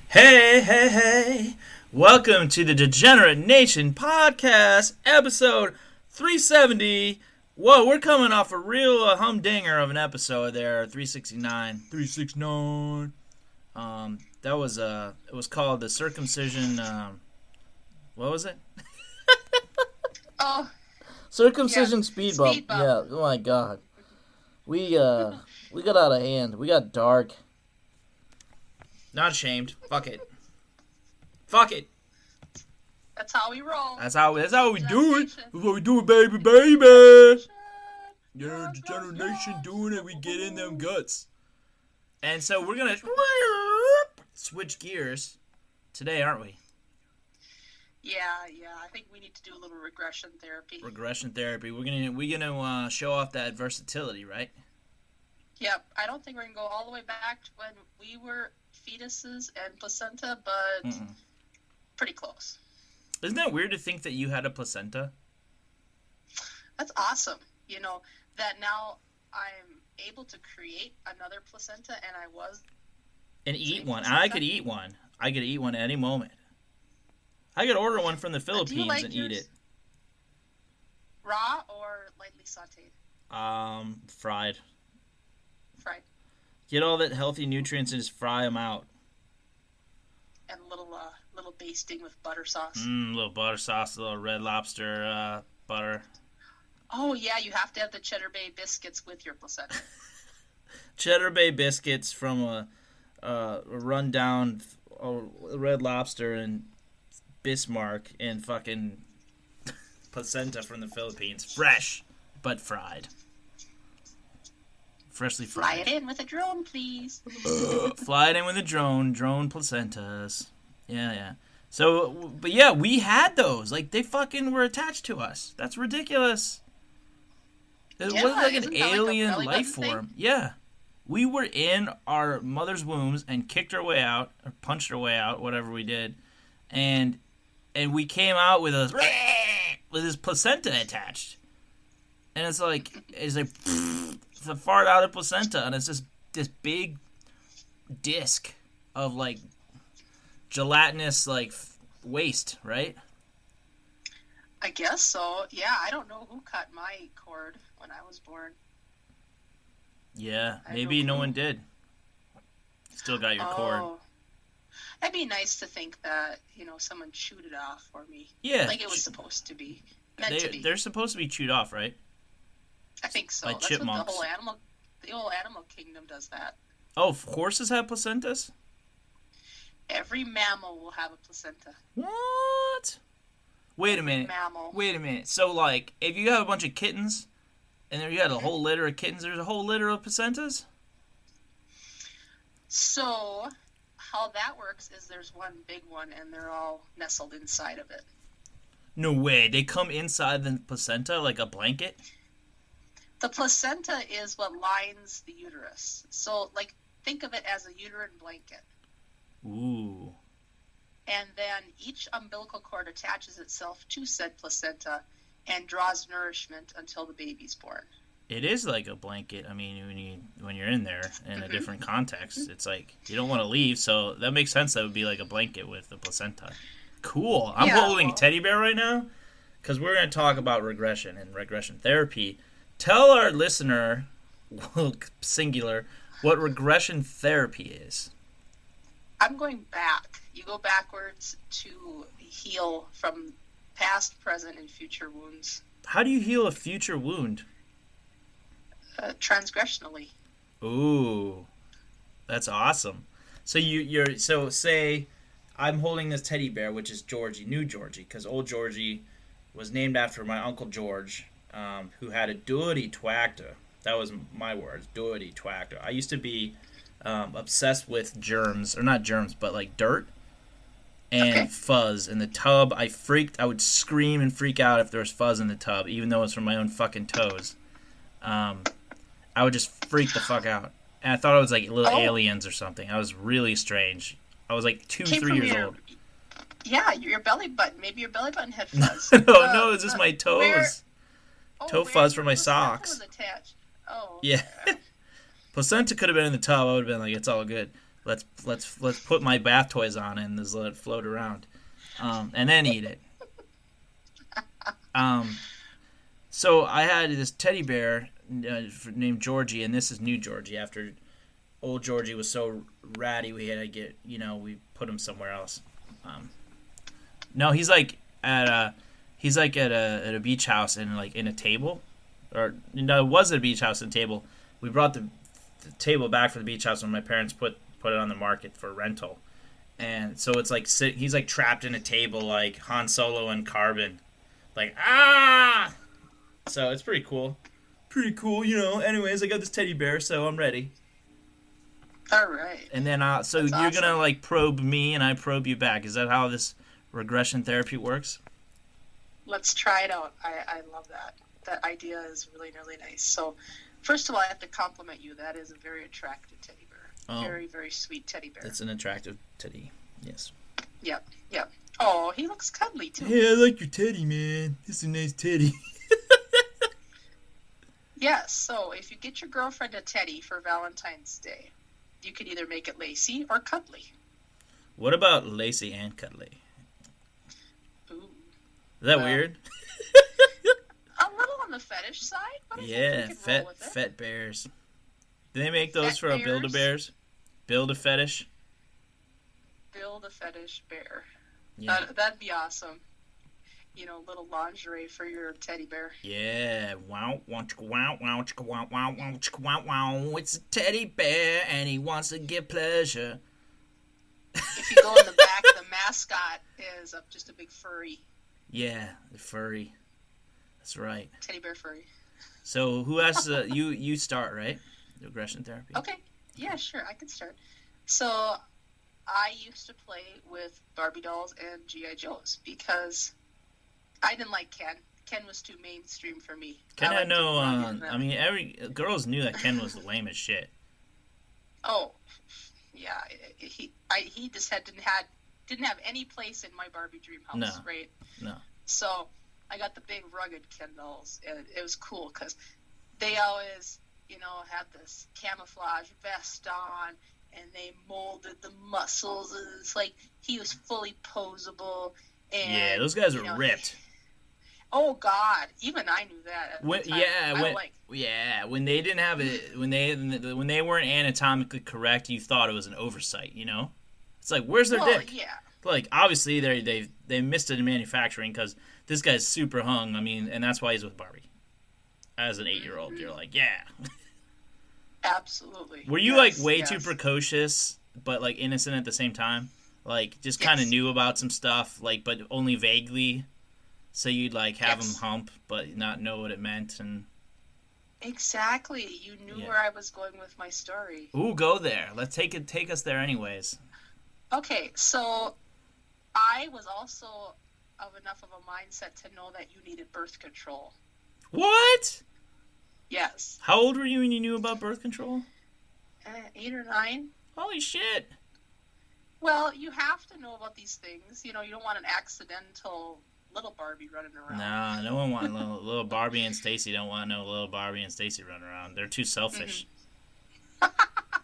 Hey, hey, hey! Welcome to the Degenerate Nation podcast, episode 370. Whoa, we're coming off a real humdinger of an episode there, 369. 369. That was, it was called the circumcision, what was it? Oh, Circumcision yeah. speed bump. Speed bump. Yeah, oh my god. We got out of hand. We got dark. Not ashamed. Fuck it. Fuck it. That's how we roll. That's how we do it. Degeneration. That's how we do it, baby. Yeah, Yes, Degenerate yes, Nation yes. doing it. We get in them guts. And so we're gonna switch gears today, aren't we? Yeah. I think we need to do a little regression therapy. Regression therapy. We're gonna show off that versatility, right? Yep. I don't think we're gonna go all the way back to when we were fetuses and placenta, but pretty close. Isn't that weird to think that you had a placenta? That's awesome. You know that now I'm able to create another placenta, and I was. And eat one. placenta? I could eat one. I could eat one at any moment. I could order one from the Philippines like and yours? eat it. Raw or lightly sautéed, Fried. fried, Get all that healthy nutrients and just fry them out. and a little basting with butter sauce. A little butter sauce, a little Red Lobster butter. Oh yeah, you have to have the Cheddar Bay biscuits with your placenta. Cheddar Bay biscuits from a rundown Red Lobster in Bismarck and fucking placenta from the Philippines. Fresh, but fried. Freshly Fly fried. it in with a drone, please. Fly it in with a drone placentas. Yeah. So, but yeah, we had those. Like, they fucking were attached to us. That's ridiculous. It Yeah, was like an isn't that like a alien belly life button form. Yeah. We were in our mother's wombs and kicked our way out, or punched our way out, whatever we did. And we came out with this placenta attached. And it's like it's a fart out of placenta, and it's just this big disc of like gelatinous like waste, right? I guess so. Yeah, I don't know who cut my cord when I was born. Yeah, I maybe don't no know. one did. Still got your cord. Oh, that'd be nice to think that someone chewed it off for me. Yeah, Like it was supposed to be meant to be. they're supposed to be chewed off, right? I think so. by That's chipmunks. what the whole animal kingdom does that. Oh, horses have placentas? Every mammal will have a placenta. What? Wait a minute. Mammal. Wait a minute. So, like, if you have a bunch of kittens, and then you got a whole litter of kittens, there's a whole litter of placentas? So, how that works is there's one big one, and they're all nestled inside of it. No way. They come inside the placenta like a blanket? The placenta is what lines the uterus. So, like, think of it as a uterine blanket. Ooh. And then each umbilical cord attaches itself to said placenta and draws nourishment until the baby's born. It is like a blanket. I mean, when you're in there in a different context, it's like you don't want to leave, so that makes sense. That would be like a blanket with the placenta. Cool. I'm holding a teddy bear right now because we're going to talk about regression and regression therapy. Tell our listener, singular, what regression therapy is. I'm going back. You go backwards to heal from past, present, and future wounds. How do you heal a future wound? Transgressionally. Ooh, that's awesome. So so say I'm holding this teddy bear, which is Georgie, new Georgie, because old Georgie was named after my Uncle George, who had a doody twacta. That was my words, doody twacta. I used to be obsessed with germs, or not germs, but like dirt and fuzz in the tub. I would scream and freak out if there was fuzz in the tub, even though it was from my own fucking toes. I would just freak the fuck out. And I thought it was like little aliens or something. I was really strange. I was like 3 years old. Yeah, your belly button. Maybe your belly button had fuzz. No, it's just my toes. Toe fuzz from my socks. Was attached. Oh. Yeah. Placenta could have been in the tub. I would have been like, it's all good. let's put my bath toys on it and just let it float around, and then eat it. So I had this teddy bear named Georgie, and this is new Georgie. After old Georgie was so ratty, we had to we put him somewhere else. No, he's like at a beach house and like in a table, or it was a beach house and table. We brought the table back for the beach house when my parents put it on the market for rental, and so it's like he's like trapped in a table like Han Solo and Carbon, like So it's pretty cool. Anyways, I got this teddy bear, so I'm ready. All right. And then so That's you're awesome. gonna like probe me and I probe you back. Is that how this regression therapy works? Let's try it out. I love that. That idea is really, really nice. So, first of all, I have to compliment you. That is a very attractive teddy bear. Oh. Very, very sweet teddy bear. That's an attractive teddy. Yes. Yep. Oh, he looks cuddly, too. Hey, I like your teddy, man. This is a nice teddy. Yes, so if you get your girlfriend a teddy for Valentine's Day, you could either make it lacy or cuddly. What about lacy and cuddly? Ooh. Is that weird? A little on the fetish side, but I think we can roll with it. Fet bears. Do they make those Fet for a Build-A-Bears? Build a fetish? Build a fetish bear. Yeah. That'd be awesome. Little lingerie for your teddy bear. Yeah. Wow, wow, wow, wow, wow, wow, wow, wow, wow. It's a teddy bear and he wants to give pleasure. If you go in the back, the mascot is just a big furry. Yeah, the furry. That's right. Teddy bear furry. So who has to... You start, right? Regression therapy. Okay. Yeah, sure. I can start. So I used to play with Barbie dolls and G.I. Joes because I didn't like Ken. Ken was too mainstream for me. Ken had no... every girls knew that Ken was the lamest shit. Oh, yeah. He just didn't have any place in my Barbie dream house, No. right? No. So I got the big rugged Ken dolls, and it was cool because they always, had this camouflage vest on, and they molded the muscles, and it's like he was fully posable. And, Yeah, those guys were ripped. Oh God! Even I knew that. At the time. When they didn't have it, when they weren't anatomically correct, you thought it was an oversight. It's like, where's their dick? Yeah. Like, obviously they missed it in manufacturing because this guy's super hung. And that's why he's with Barbie. As an 8-year-old, you're like, yeah. Absolutely. Were you way too precocious, but like innocent at the same time? Like, just kind of knew about some stuff, like, but only vaguely. So you'd like have him hump, but not know what it meant, and exactly. You knew where I was going with my story. Ooh, go there. Let's take us there, anyways. Okay, so I was also of enough of a mindset to know that you needed birth control. What? Yes. How old were you when you knew about birth control? 8 or 9. Holy shit. Well, you have to know about these things. You don't want an accidental little Barbie running around. Nah, no one wants little Barbie and Stacy. Don't want no little Barbie and Stacy running around. They're too selfish.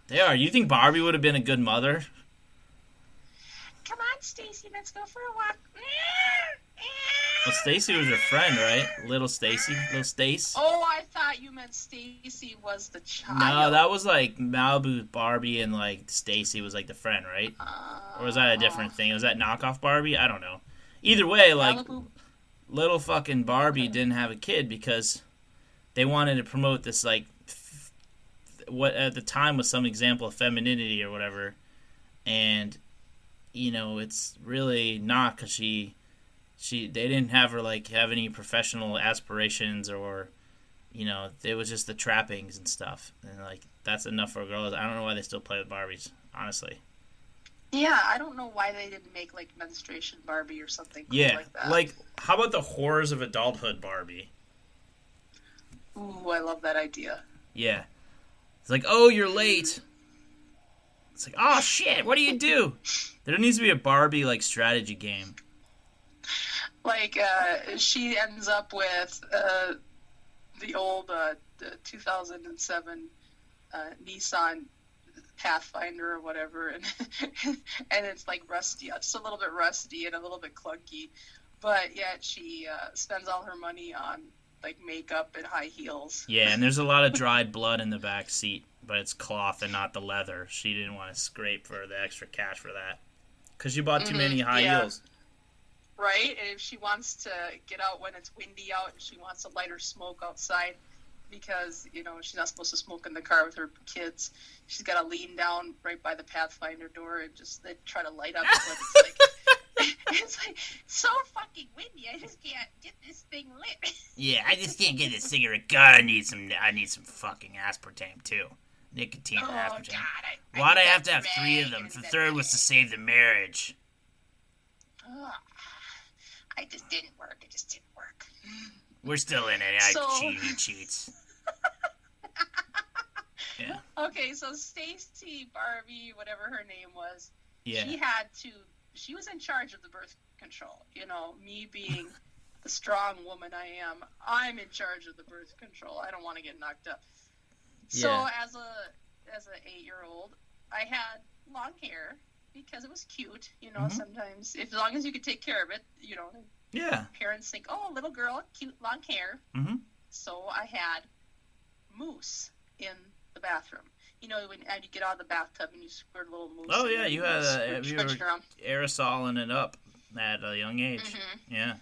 They are. You think Barbie would have been a good mother? Come on, Stacy, let's go for a walk. Well, Stacy was your friend, right? Little Stacy, little Stace. Oh, I thought you meant Stacy was the child. No, that was like Malibu Barbie and like Stacy was like the friend, right? Or was that a different thing? Was that knockoff Barbie? I don't know. Either way, like Malibu. little fucking Barbie didn't have a kid because they wanted to promote this like what at the time was some example of femininity or whatever, and it's really not because they didn't have her like have any professional aspirations or it was just the trappings and stuff, and like that's enough for girls. I don't know why they still play with Barbies, honestly. Yeah, I don't know why they didn't make like menstruation Barbie or something cool like that. Like how about the horrors of adulthood Barbie? Ooh, I love that idea. Yeah, it's like, oh, you're late. It's like, oh shit, what do you do? There needs to be a Barbie like strategy game. Like she ends up with the old 2007 Nissan Pathfinder or whatever, and and it's like rusty, just a little bit rusty and a little bit clunky, but yet she spends all her money on like makeup and high heels. Yeah, and there's a lot of dried blood in the back seat, but it's cloth and not the leather. She didn't want to scrape for the extra cash for that because you bought too many high heels. Right, and if she wants to get out when it's windy out and she wants to light her smoke outside, because, you know, she's not supposed to smoke in the car with her kids, she's got to lean down right by the Pathfinder door and just they try to light up. But it's like so fucking windy. I just can't get this thing lit. Yeah, I just can't get a cigarette. God, I need some fucking aspartame too. Nicotine and aspartame. God, why'd I have to have 3 of them? The third was to save the marriage. It just didn't work. We're still in it. He cheats. Yeah. Okay, so Stacy, Barbie, whatever her name was, yeah. She was in charge of the birth control. You know, me being the strong woman I am, I'm in charge of the birth control. I don't want to get knocked up. So as an 8-year-old, I had long hair because it was cute. You know, sometimes as long as you could take care of it, you know. Yeah. Parents think, oh, little girl, cute long hair. Mm-hmm. So I had mousse in the bathroom. You know, when you get out of the bathtub and you squirt a little mousse. Oh, yeah, you had aerosoling it up at a young age. Mm-hmm. Yeah.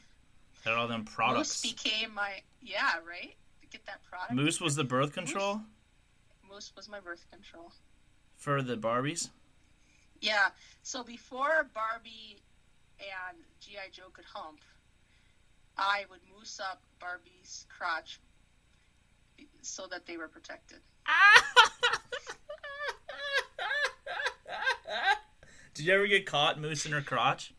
Had all them products. Mousse became my, right? To get that product. Mousse was the birth control? Mousse was my birth control. For the Barbies? Yeah. So before Barbie and G.I. Joe could hump, I would mousse up Barbie's crotch so that they were protected. Did you ever get caught moosing her crotch?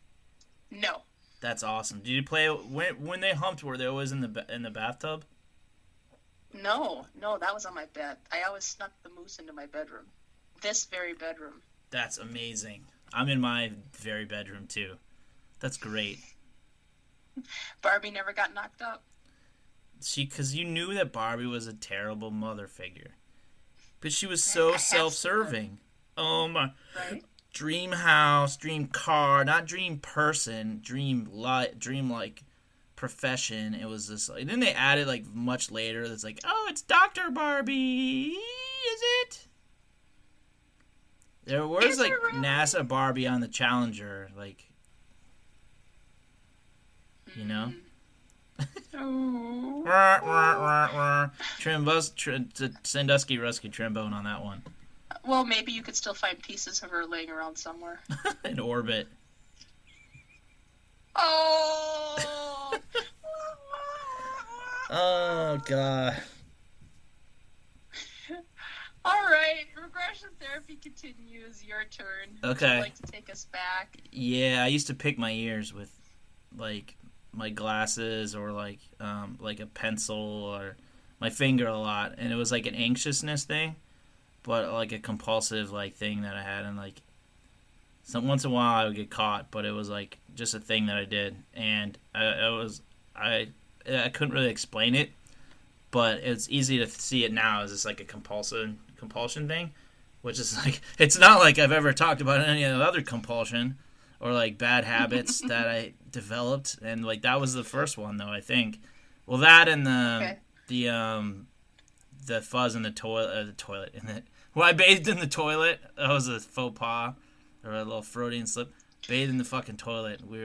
No. That's awesome. Did you play when they humped? Were they always in the bathtub? No, that was on my bed. I always snuck the mousse into my bedroom. This very bedroom. That's amazing. I'm in my very bedroom too. That's great. Barbie never got knocked up. Because you knew that Barbie was a terrible mother figure. But she was so self-serving. Oh my. Right? Dream house, dream car, not dream person, dream like profession. It was this, and then they added like much later that's like, oh, it's Dr. Barbie, is it? There was like really? NASA Barbie on the Challenger, like, you know. Sandusky Rusky Trombone on that one. Well, maybe you could still find pieces of her laying around somewhere. In orbit. Oh! Oh, God. All right, regression therapy continues. Your turn. Okay. Would you like to take us back? Yeah, I used to pick my ears with, like, my glasses or, like a pencil or my finger a lot. And it was, like, an anxiousness thing. But like a compulsive like thing that I had, and like once in a while I would get caught, but it was like just a thing that I did, and I couldn't really explain it, but it's easy to see it now as it's like a compulsion thing, which is like it's not like I've ever talked about any other compulsion or like bad habits that I developed, and like that was the first one though I think. Well, that and the fuzz in the toilet, well, I bathed in the toilet. That was a faux pas, or a little Freudian slip. Bathed in the fucking toilet. We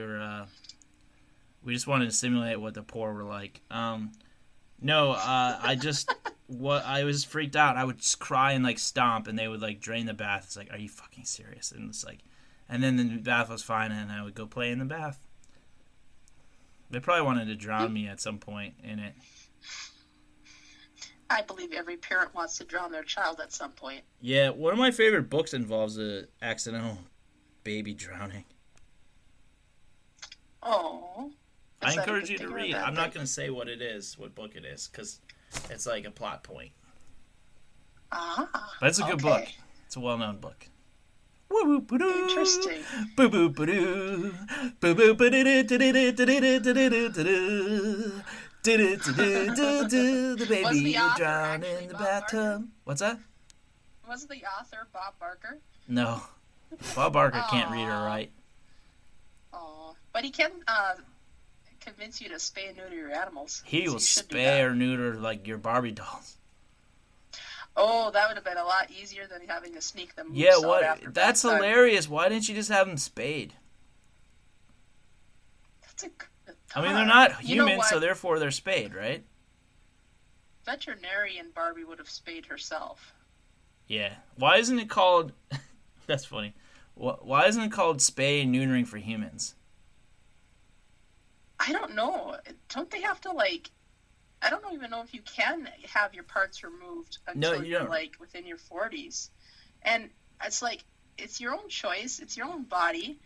just wanted to simulate what the poor were like. I was freaked out. I would just cry and like stomp, and they would like drain the bath. It's like, are you fucking serious? And it's like, and then the bath was fine, and I would go play in the bath. They probably wanted to drown me at some point in it. I believe every parent wants to drown their child at some point. Yeah, one of my favorite books involves a accidental baby drowning. Oh. I encourage you to read. I'm not going to say what book it is, because it's like a plot point. Ah. But it's a good book. It's a well-known book. Interesting. The baby drowned in the bathtub. What's that? was the author Bob Barker? No. Bob Barker can't read or Aw. write. Oh, but he can convince you to spay and neuter your animals. He So will you should do spay that. or neuter like your Barbie dolls. Oh, that would have been a lot easier than having to sneak them. Yeah, out what? after That's bedtime. hilarious. Why didn't you just have them spayed? That's a good I mean, they're thought. not You know humans, what? so therefore they're spayed, right? Veterinarian Barbie would have spayed herself. Yeah. Why isn't it called... That's funny. Why isn't it called spay and neutering for humans? I don't know. Don't they have to like? I don't even know if you can have your parts removed No, until you you're don't. like within your 40s, and it's like it's your own choice. It's your own body.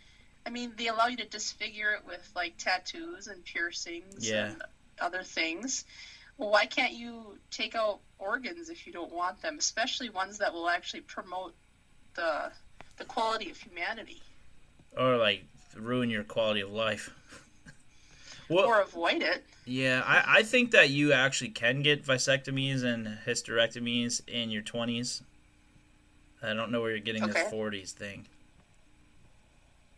I mean, they allow you to disfigure it with like tattoos and piercings Yeah. and other things. Well, why can't you take out organs if you don't want them, especially ones that will actually promote the quality of humanity Or, like, ruin your quality of life. Well, or avoid it? yeah, I think that you actually can get vasectomies and hysterectomies in your 20s. I don't know where you're getting this Okay. 40s thing.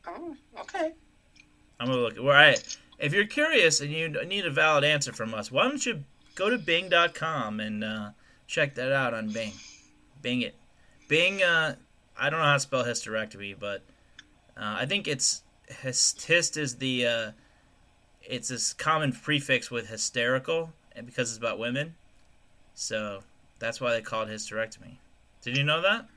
Oh, okay. I'm going to look. All right. If you're curious and you need a valid answer from us, why don't you go to Bing.com and check that out on Bing. Bing it. Bing, I don't know how to spell hysterectomy, but I think it's hyst is the it's this common prefix with hysterical, and because it's about women, so that's why they call it hysterectomy. Did you know that?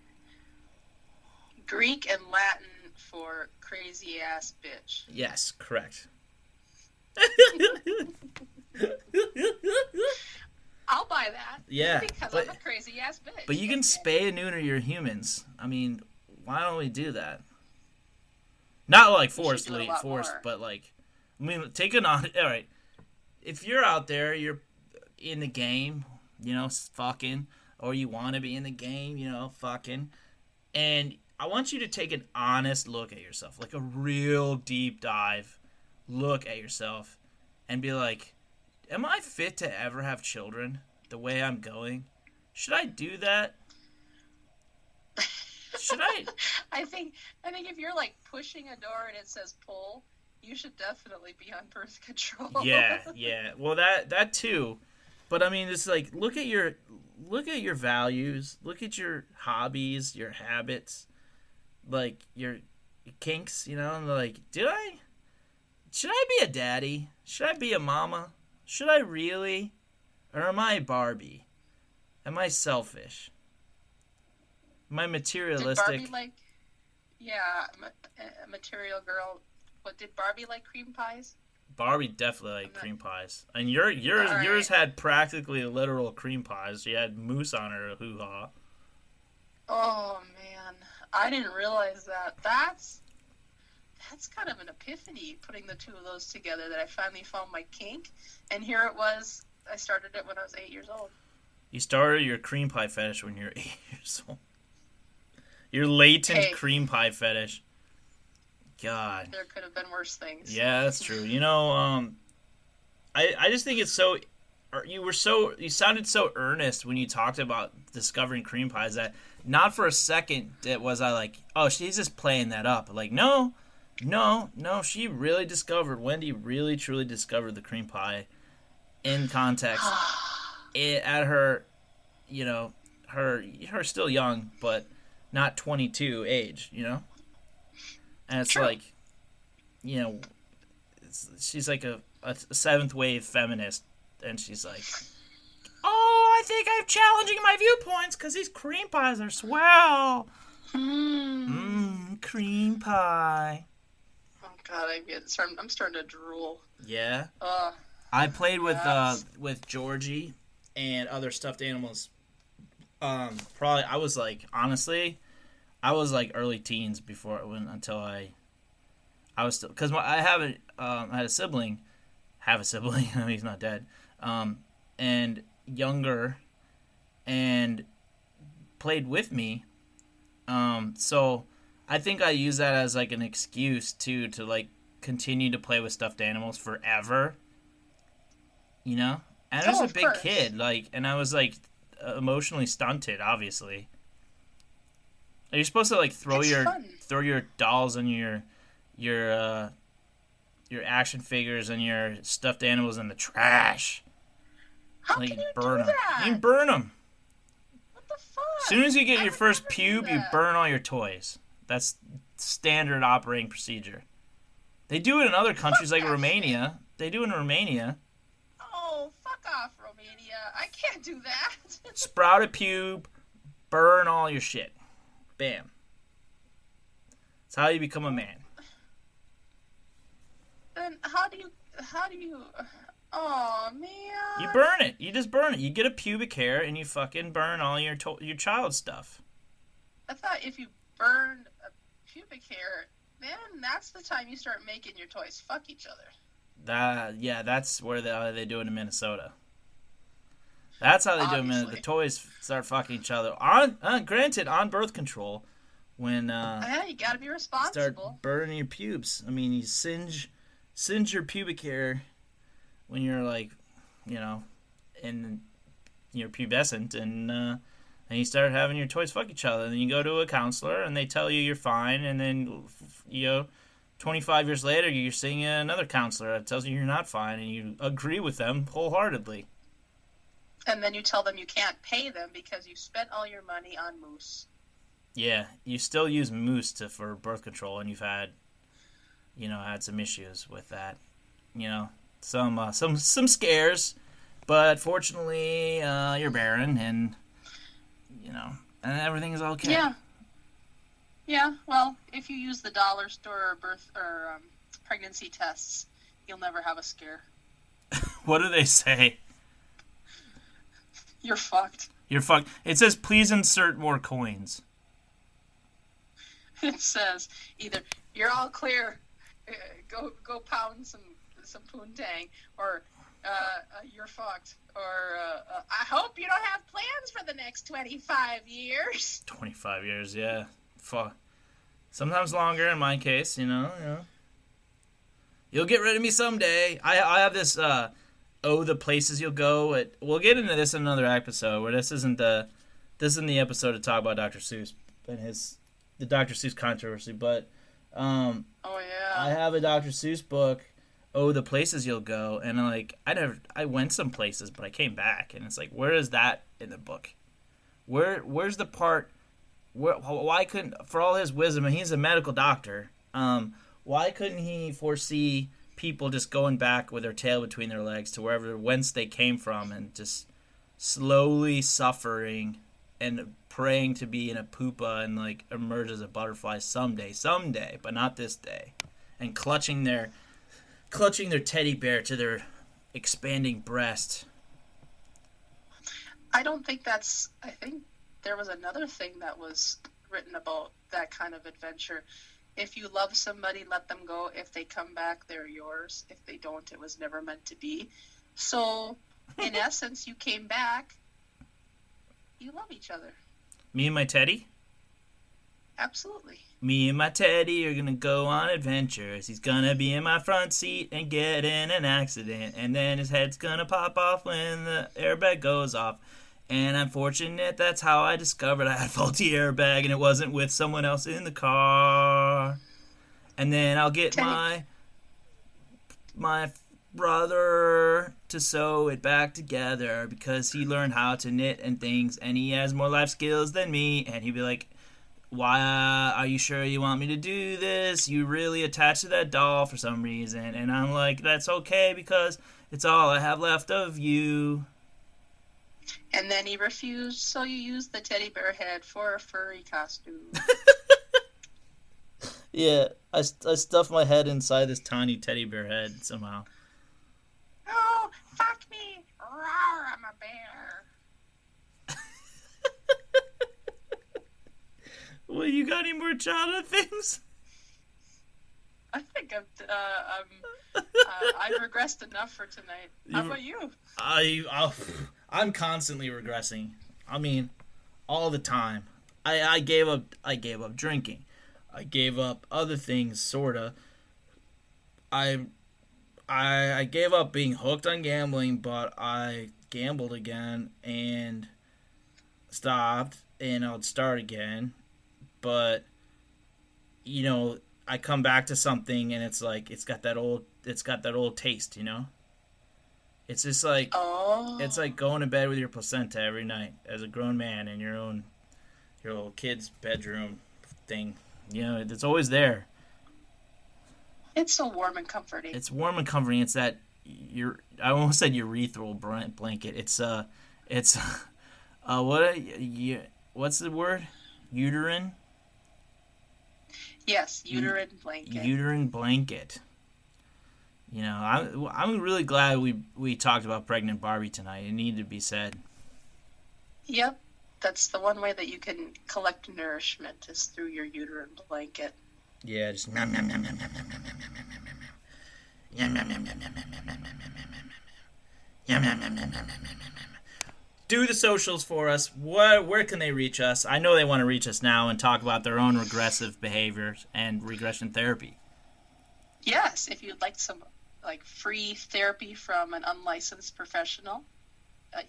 Greek and Latin for crazy ass bitch. Yes, correct. I'll buy that. Yeah, Because but- I'm a crazy ass bitch. But you can spay and neuter your humans. I mean, why don't we do that? Not like We should do it a lot forced, more. but like, I mean, take it on. All right, if you're out there, you're in the game, you know, fucking, or you want to be in the game, you know, fucking, and I want you to take an honest look at yourself, like a real deep dive look at yourself, and be like, am I fit to ever have children the way I'm going? Should I do that? Should I? I think if you're like pushing a door and it says pull, you should definitely be on birth control. Yeah, yeah. Well, that too. But I mean, it's like look at your values, look at your hobbies, your habits, like your kinks. You know, and like, should I be a daddy? Should I be a mama? Should I really? Or am I Barbie? Am I selfish? Am I Did materialistic? Barbie like? Yeah, a material girl. But did Barbie like cream pies? Barbie definitely like I'm not- cream pies, and yours All yours right. had practically literal cream pies. She had mousse on her hoo ha. Oh man, I didn't realize that. That's kind of an epiphany, putting the two of those together, that I finally found my kink. And here it was. I started it when I was 8 years old. You started your cream pie fetish when you were 8 years old. Your latent Hey. cream pie fetish. God. There could have been worse things. Yeah, that's true. You know, I just think it's so. You sounded so earnest when you talked about discovering cream pies that not for a second was I like, oh, she's just playing that up. Like, no, she really discovered. Wendy really truly discovered the cream pie in context at her, you know, her still young but not 22 age, you know. And it's True. like, you know, she's like a seventh wave feminist, and she's like, oh, I think I'm challenging my viewpoints because these cream pies are swell. Cream pie. Oh God, I'm starting to drool. Yeah. Uh, I played Yes. with Georgie and other stuffed animals. Probably I was like early teens until I was still, because I haven't I had a sibling, I mean, he's not dead, and younger, and played with me, so I think I use that as like an excuse to like continue to play with stuffed animals forever, you know. And I was Oh, a of big course. kid, like, and I was like emotionally stunted, obviously. Are you supposed to like It's fun. throw your dolls and your your action figures and your stuffed animals in the trash? How Like can you you do burn them. You that? burn them. What the fuck? As soon as you get I your would first never do pube, you that. burn all your toys. That's standard operating procedure. They do it in other countries like that Romania. They do it in Romania. Oh, fuck off, Romania. I can't do that. Sprout a pube, burn all your shit. Bam. That's how you become a man. Then how do you, oh, man. You burn it. You just burn it. You get a pubic hair and you fucking burn all your child stuff. I thought if you burned a pubic hair, then that's the time you start making your toys fuck each other. That's where they do it in Minnesota. That's how they do it. Obviously. The toys start fucking each other. Granted, on birth control, when Yeah, you gotta be start responsible. burning your pubes. I mean, you singe your pubic hair when you're like, in you're pubescent, and you start having your toys fuck each other. And then you go to a counselor, and they tell you you're fine, and then 25 years later, you're seeing another counselor that tells you you're not fine, and you agree with them wholeheartedly. And then you tell them you can't pay them because you spent all your money on moose. Yeah, you still use moose for birth control, and you've had some issues with that. Some scares, but fortunately, you're barren, and and everything is okay. Yeah. Yeah, well, if you use the dollar store pregnancy tests, you'll never have a scare. What do they say? You're fucked. You're fucked. It says, please insert more coins. It says either you're all clear, go pound some poontang, or you're fucked, or I hope you don't have plans for the next 25 years. 25 years, yeah. Fuck. Sometimes longer in my case, You'll get rid of me someday. I have this, the places you'll go. We'll get into this in another episode, where this isn't the episode to talk about Dr. Seuss and the Dr. Seuss controversy, but Oh yeah. I have a Dr. Seuss book, the places you'll go, and I went some places, but I came back, and it's like, where is that in the book? Where's the part? Why couldn't, for all his wisdom, and he's a medical doctor, why couldn't he foresee people just going back with their tail between their legs to whence they came from, and just slowly suffering and praying to be in a pupa and like emerge as a butterfly someday, but not this day, and clutching their teddy bear to their expanding breast. I think there was another thing that was written about that kind of adventure. If you love somebody, let them go. If they come back, they're yours. If they don't, it was never meant to be. So, in essence, you came back. You love each other. Me and my teddy? Absolutely. Me and my teddy are gonna go on adventures. He's gonna be in my front seat and get in an accident, and then his head's gonna pop off when the airbag goes off. And I'm fortunate that's how I discovered I had a faulty airbag and it wasn't with someone else in the car. And then I'll get Teddy. my brother to sew it back together because he learned how to knit and things, and he has more life skills than me. And he'd be like, why are you sure you want me to do this? You really attached to that doll for some reason. And I'm like, that's okay because it's all I have left of you. And then he refused, so you used the teddy bear head for a furry costume. Yeah, I stuffed my head inside this tiny teddy bear head somehow. Oh, fuck me. Rawr, I'm a bear. Well, you got any more childhood things? I think I've regressed enough for tonight. How about you? I'm constantly regressing. I mean, all the time. I gave up drinking. I gave up other things, sorta. I gave up being hooked on gambling, but I gambled again and stopped, and I would start again. but you know, I come back to something and it's like it's got that old taste, you know? It's just like it's Oh, like going to bed with your placenta every night as a grown man in your little kid's bedroom thing. You know, it's always there. it's so warm and comforting. It's warm and comforting. It's that your I almost said urethral blanket. It's what's the word? Uterine Yes, uterine blanket. uterine blanket. You know, I'm really glad we talked about pregnant Barbie tonight. It needed to be said. Yep, that's the one way that you can collect nourishment is through your uterine blanket. Yeah, just nom, nom, nom, nom, nom, nom, nom, nom, nom, nom, nom, nom. Yum, yum, yum, yum, yum, yum, yum, yum, yum, yum, yum. Yum, yum, yum, yum, yum, yum, yum, yum. Do the socials for us. Where can they reach us? I know they want to reach us now and talk about their own regressive behaviors and regression therapy. Yes, if you'd like some like free therapy from an unlicensed professional,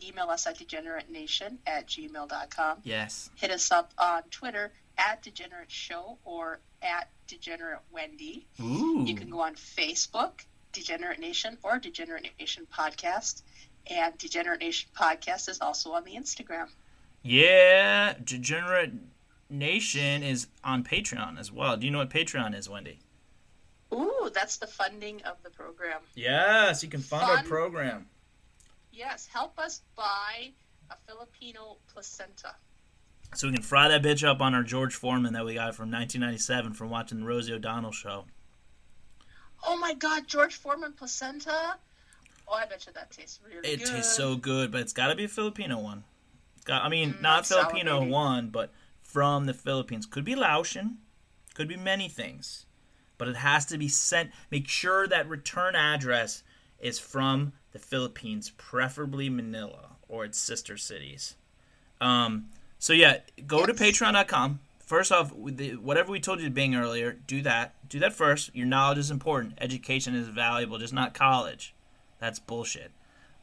email us at degeneratenation@gmail.com. Yes. Hit us up on Twitter at Degenerate Show or at Degenerate Wendy. Ooh. You can go on Facebook, Degenerate Nation or Degenerate Nation Podcast. And Degenerate Nation Podcast is also on the Instagram. Yeah, Degenerate Nation is on Patreon as well. Do you know what Patreon is, Wendy? Ooh, that's the funding of the program. Yes, you can fund our Fun. program. Yes, help us buy a Filipino placenta. So we can fry that bitch up on our George Foreman that we got from 1997 from watching the Rosie O'Donnell show. Oh my God, George Foreman placenta. Oh, I bet you that tastes really good. It tastes so good, but it's got to be a Filipino one. Not Filipino salivating. one, but from the Philippines. Could be Laotian, could be many things, but it has to be sent. Make sure that return address is from the Philippines, preferably Manila or its sister cities. So yeah, go to patreon.com. First off, whatever we told you to bing earlier, do that. Do that first. Your knowledge is important. Education is valuable, just not college. That's bullshit.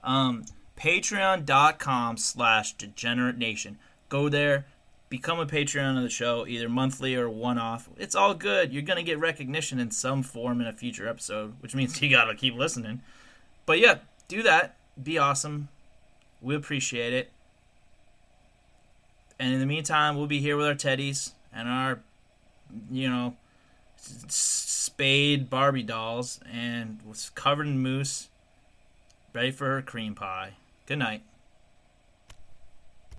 Patreon.com/Degenerate Nation. Go there. Become a Patreon of the show, either monthly or one-off. It's all good. You're going to get recognition in some form in a future episode, which means you got to keep listening. But yeah, do that. Be awesome. We appreciate it. And in the meantime, we'll be here with our teddies and our, spayed Barbie dolls and was covered in mousse, ready for her cream pie. Good night.